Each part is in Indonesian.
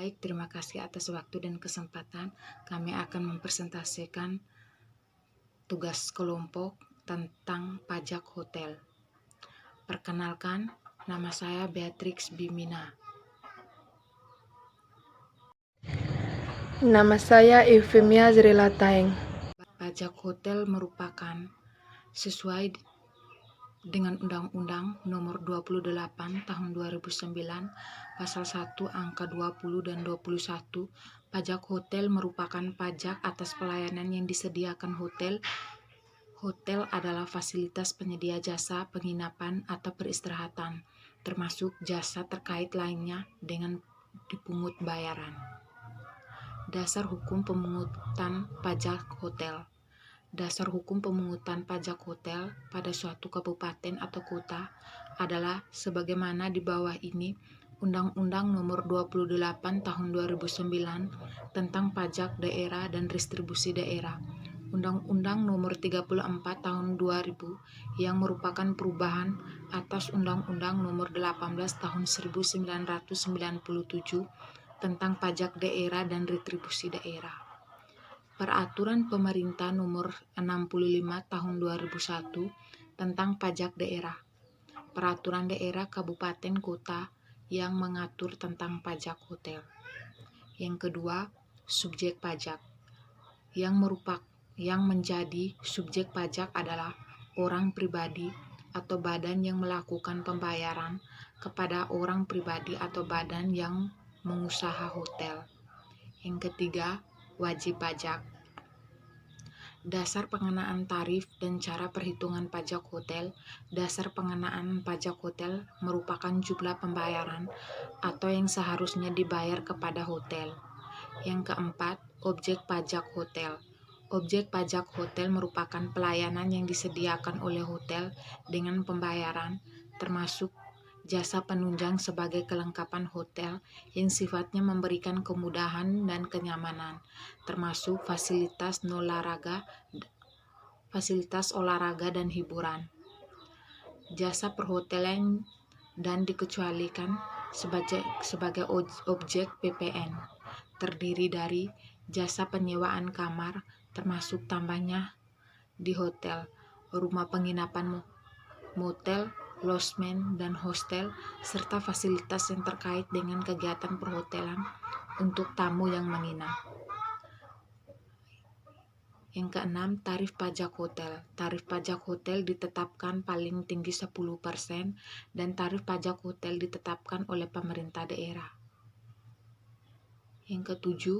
Baik, terima kasih atas waktu dan kesempatan. Kami akan mempresentasikan tugas kelompok tentang pajak hotel. Perkenalkan, nama saya Beatrix Bimina. Nama saya Eufemia Zrilataeng. Pajak hotel merupakan sesuai dengan Undang-Undang Nomor 28 Tahun 2009 Pasal 1 Angka 20 dan 21. Pajak hotel merupakan pajak atas pelayanan yang disediakan hotel. Hotel adalah fasilitas penyedia jasa penginapan atau peristirahatan, termasuk jasa terkait lainnya dengan dipungut bayaran. Dasar hukum pemungutan pajak hotel. Dasar hukum pemungutan pajak hotel pada suatu kabupaten atau kota adalah sebagaimana di bawah ini: Undang-Undang Nomor 28 Tahun 2009 tentang Pajak Daerah dan Distribusi Daerah, Undang-Undang Nomor 34 Tahun 2000 yang merupakan perubahan atas Undang-Undang Nomor 18 Tahun 1997 tentang Pajak Daerah dan Distribusi Daerah. Peraturan Pemerintah Nomor 65 Tahun 2001 tentang Pajak Daerah. Peraturan daerah kabupaten kota yang mengatur tentang pajak hotel. Yang kedua, subjek pajak. Yang menjadi subjek pajak adalah orang pribadi atau badan yang melakukan pembayaran kepada orang pribadi atau badan yang mengusaha hotel. Yang ketiga, wajib pajak. Dasar pengenaan tarif dan cara perhitungan pajak hotel. Dasar pengenaan pajak hotel merupakan jumlah pembayaran atau yang seharusnya dibayar kepada hotel. Yang keempat, objek pajak hotel. Objek pajak hotel merupakan pelayanan yang disediakan oleh hotel dengan pembayaran, termasuk jasa penunjang sebagai kelengkapan hotel yang sifatnya memberikan kemudahan dan kenyamanan, termasuk fasilitas olahraga dan hiburan. Jasa perhotelan dan dikecualikan sebagai objek PPN, terdiri dari jasa penyewaan kamar, termasuk tambahnya di hotel, rumah penginapan, motel, losmen, dan hostel, serta fasilitas yang terkait dengan kegiatan perhotelan untuk tamu yang menginap. Yang keenam, tarif pajak hotel. Tarif pajak hotel ditetapkan paling tinggi 10% dan tarif pajak hotel ditetapkan oleh pemerintah daerah. Yang ketujuh,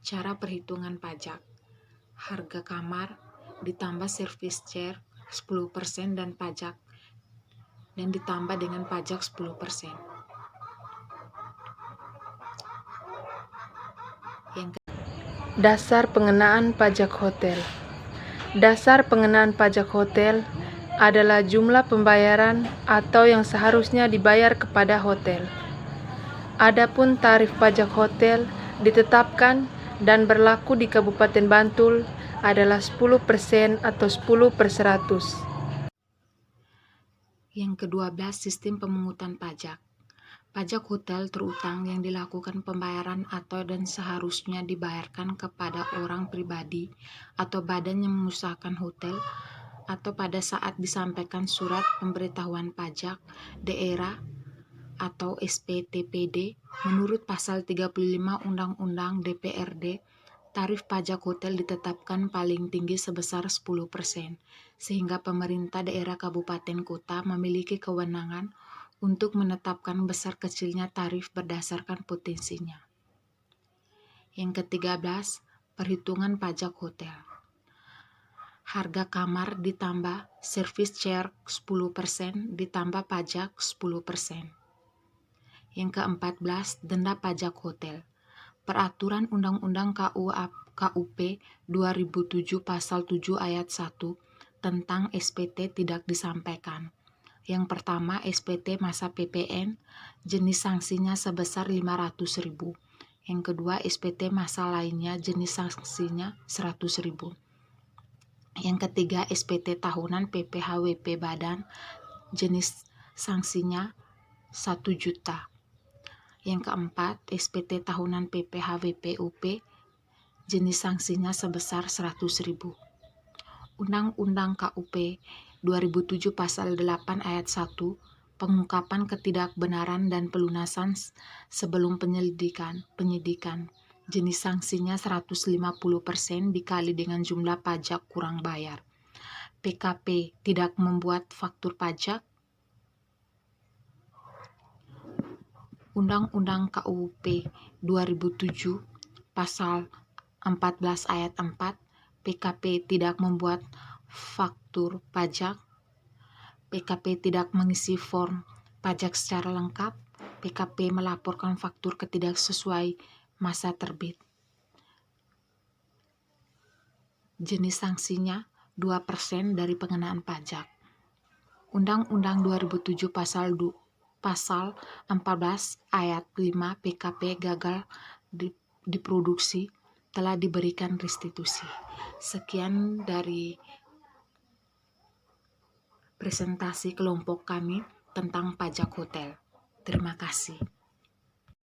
cara perhitungan pajak. Harga kamar ditambah service charge 10% dan ditambah dengan pajak 10%. Dasar pengenaan pajak hotel. Dasar pengenaan pajak hotel adalah jumlah pembayaran atau yang seharusnya dibayar kepada hotel. Adapun tarif pajak hotel ditetapkan dan berlaku di Kabupaten Bantul adalah 10% atau 10/100. Yang ke-12, sistem pemungutan pajak. Pajak hotel terutang yang dilakukan pembayaran atau dan seharusnya dibayarkan kepada orang pribadi atau badan yang mengusahakan hotel atau pada saat disampaikan surat pemberitahuan pajak daerah atau SPTPD menurut pasal 35 Undang-Undang DPRD. Tarif pajak hotel ditetapkan paling tinggi sebesar 10%, sehingga pemerintah daerah kabupaten kota memiliki kewenangan untuk menetapkan besar kecilnya tarif berdasarkan potensinya. Yang ke-13, perhitungan pajak hotel. Harga kamar ditambah service charge 10% ditambah pajak 10%. Yang ke-14, denda pajak hotel. Peraturan Undang-Undang KUP 2007 Pasal 7 Ayat 1 tentang SPT tidak disampaikan. Yang pertama, SPT masa PPN, jenis sanksinya sebesar 500.000. Yang kedua, SPT masa lainnya, jenis sanksinya 100.000. Yang ketiga, SPT tahunan PPHWP badan, jenis sanksinya 1 juta. Yang keempat, SPT tahunan PPHWP-UP, jenis sanksinya sebesar 100.000. Undang-Undang KUP 2007 Pasal 8 Ayat 1, pengungkapan ketidakbenaran dan pelunasan sebelum penyidikan. Jenis sanksinya 150% dikali dengan jumlah pajak kurang bayar. PKP, tidak membuat faktur pajak. Undang-Undang KUP 2007 Pasal 14 Ayat 4, PKP tidak membuat faktur pajak. PKP tidak mengisi form pajak secara lengkap. PKP melaporkan faktur ketidak sesuai masa terbit. Jenis sanksinya 2% dari pengenaan pajak. Undang-Undang 2007 Pasal 14 Ayat 5, PKP gagal diproduksi telah diberikan restitusi. Sekian dari presentasi kelompok kami tentang pajak hotel. Terima kasih.